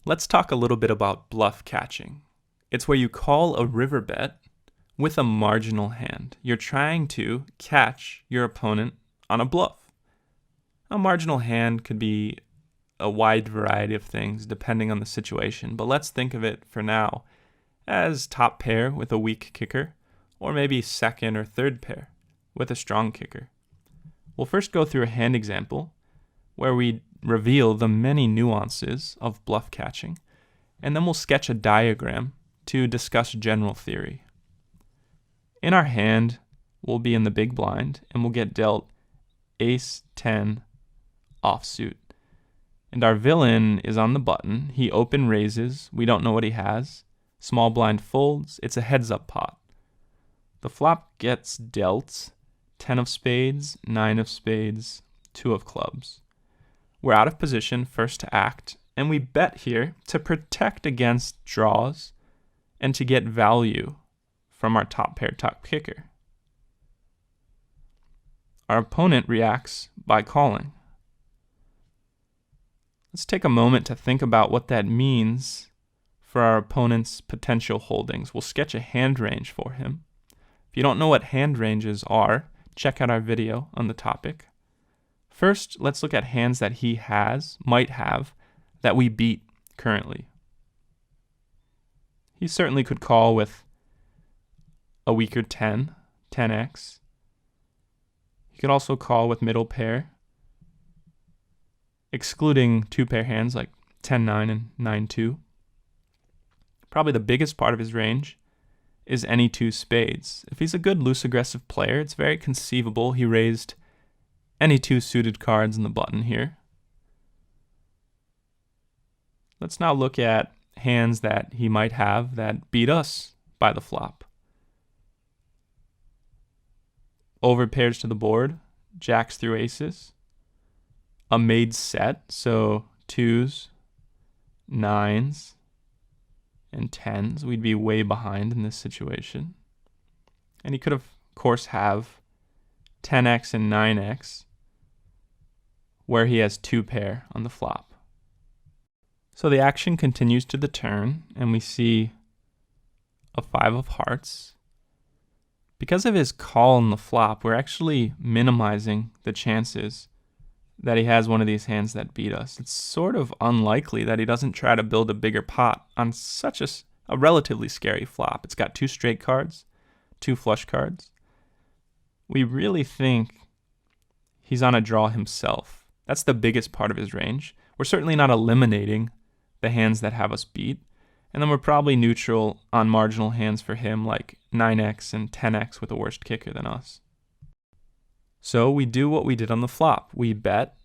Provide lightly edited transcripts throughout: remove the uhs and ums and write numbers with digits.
Let's talk a little bit about bluff catching. It's where you call a river bet with a marginal hand. You're trying to catch your opponent on a bluff. A marginal hand could be a wide variety of things depending on the situation, but let's think of it for now as top pair with a weak kicker, or maybe second or third pair with a strong kicker. We'll first go through a hand example where we reveal the many nuances of bluff catching, and then we'll sketch a diagram to discuss general theory. In our hand, we'll be in the big blind, and we'll get dealt ace-10 offsuit. And our villain is on the button. He open raises. We don't know what he has. Small blind folds. It's a heads-up pot. The flop gets dealt 10 of spades, 9 of spades, 2 of clubs. We're out of position, first to act, and we bet here to protect against draws and to get value from our top pair top kicker. Our opponent reacts by calling. Let's take a moment to think about what that means for our opponent's potential holdings. We'll sketch a hand range for him. If you don't know what hand ranges are, check out our video on the topic. First, let's look at hands that he might have, that we beat currently. He certainly could call with a weaker 10, 10x. He could also call with middle pair, excluding two pair hands like 10-9 and 9-2. Probably the biggest part of his range is any two spades. If he's a good loose aggressive player, it's very conceivable he raised any two suited cards in the button here. Let's now look at hands that he might have that beat us by the flop. Over pairs to the board, jacks through aces. A made set, so 2s, 9s, and 10s. We'd be way behind in this situation. And he could, of course, have 10x and 9x, where he has two pair on the flop. So the action continues to the turn, and we see a 5 of hearts. Because of his call on the flop, we're actually minimizing the chances that he has one of these hands that beat us. It's sort of unlikely that he doesn't try to build a bigger pot on such a relatively scary flop. It's got two straight cards, two flush cards. We really think he's on a draw himself. That's the biggest part of his range. We're certainly not eliminating the hands that have us beat. And then we're probably neutral on marginal hands for him like 9x and 10x with a worse kicker than us. So we do what we did on the flop. We bet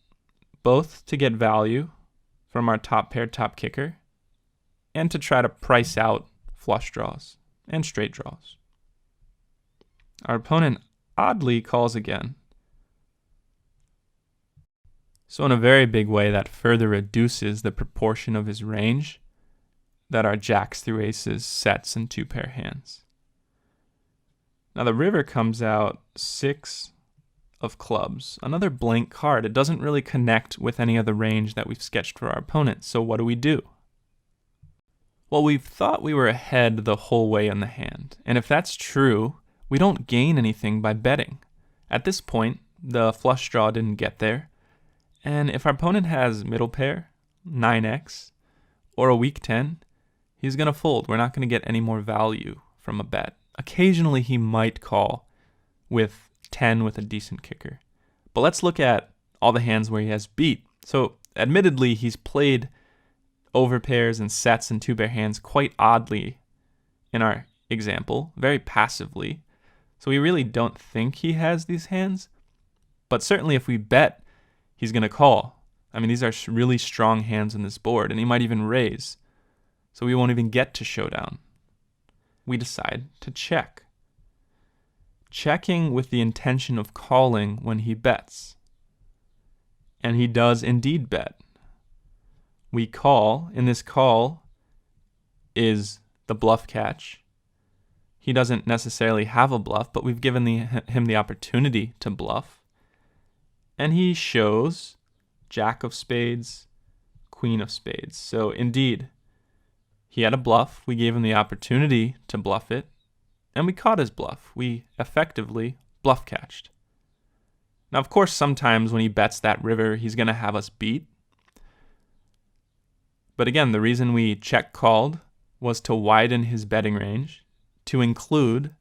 both to get value from our top pair top kicker and to try to price out flush draws and straight draws. Our opponent oddly calls again. So in a very big way, that further reduces the proportion of his range that are jacks through aces, sets, and two pair hands. Now the river comes out 6 of clubs, another blank card. It doesn't really connect with any of the range that we've sketched for our opponent. So what do? Well, we've thought we were ahead the whole way in the hand. And if that's true, we don't gain anything by betting. At this point, the flush draw didn't get there. And if our opponent has middle pair, 9x, or a weak 10, he's going to fold. We're not going to get any more value from a bet. Occasionally he might call with 10 with a decent kicker. But let's look at all the hands where he has beat. So admittedly, he's played over pairs and sets and two pair hands quite oddly in our example, very passively. So we really don't think he has these hands. But certainly if we bet, he's going to call. I mean, these are really strong hands on this board, and he might even raise. So we won't even get to showdown. We decide to check. Checking with the intention of calling when he bets. And he does indeed bet. We call, and this call is the bluff catch. He doesn't necessarily have a bluff, but we've given him the opportunity to bluff. And he shows jack of spades, queen of spades. So indeed, he had a bluff. We gave him the opportunity to bluff it, and we caught his bluff. We effectively bluff catched. Now, of course, sometimes when he bets that river, he's going to have us beat. But again, the reason we check called was to widen his betting range, to include,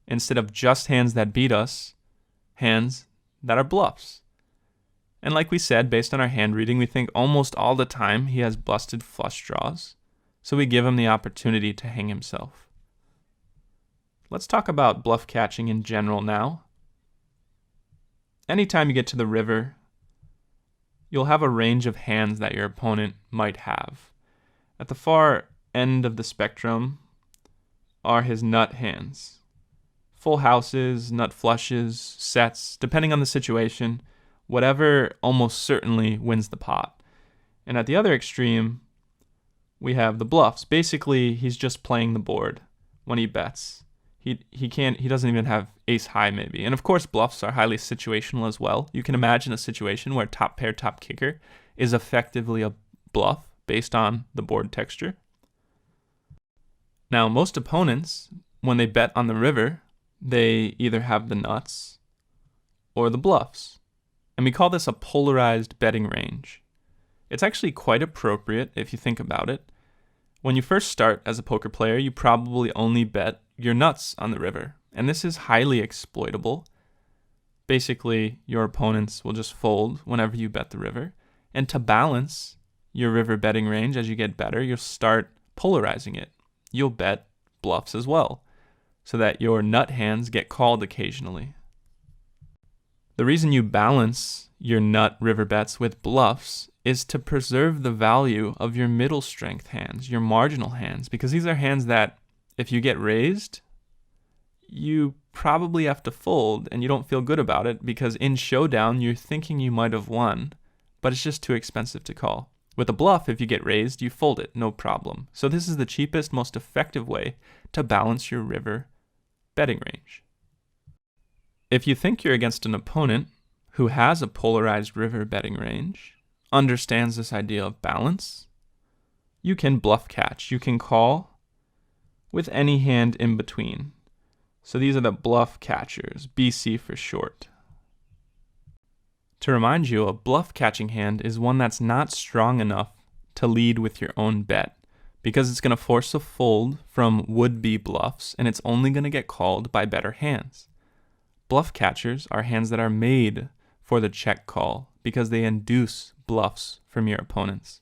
instead of just hands that beat us, hands that are bluffs. And like we said, based on our hand reading, we think almost all the time he has busted flush draws. So we give him the opportunity to hang himself. Let's talk about bluff catching in general now. Anytime you get to the river, you'll have a range of hands that your opponent might have. At the far end of the spectrum are his nut hands. Full houses, nut flushes, sets, depending on the situation, whatever almost certainly wins the pot. And at the other extreme, we have the bluffs. Basically, he's just playing the board when he bets. He doesn't even have ace high maybe. And of course, bluffs are highly situational as well. You can imagine a situation where top pair, top kicker is effectively a bluff based on the board texture. Now, most opponents, when they bet on the river, they either have the nuts or the bluffs. And we call this a polarized betting range. It's actually quite appropriate if you think about it. When you first start as a poker player, you probably only bet your nuts on the river, and this is highly exploitable. Basically, your opponents will just fold whenever you bet the river, and to balance your river betting range as you get better, you'll start polarizing it. You'll bet bluffs as well, so that your nut hands get called occasionally. The reason you balance your nut river bets with bluffs is to preserve the value of your middle strength hands, your marginal hands, because these are hands that if you get raised, you probably have to fold and you don't feel good about it because in showdown, you're thinking you might have won, but it's just too expensive to call. With a bluff, if you get raised, you fold it, no problem. So this is the cheapest, most effective way to balance your river betting range. If you think you're against an opponent who has a polarized river betting range, understands this idea of balance, you can bluff catch. You can call with any hand in between. So these are the bluff catchers, BC for short. To remind you, a bluff catching hand is one that's not strong enough to lead with your own bet because it's going to force a fold from would-be bluffs and it's only going to get called by better hands. Bluff catchers are hands that are made for the check call because they induce bluffs from your opponents.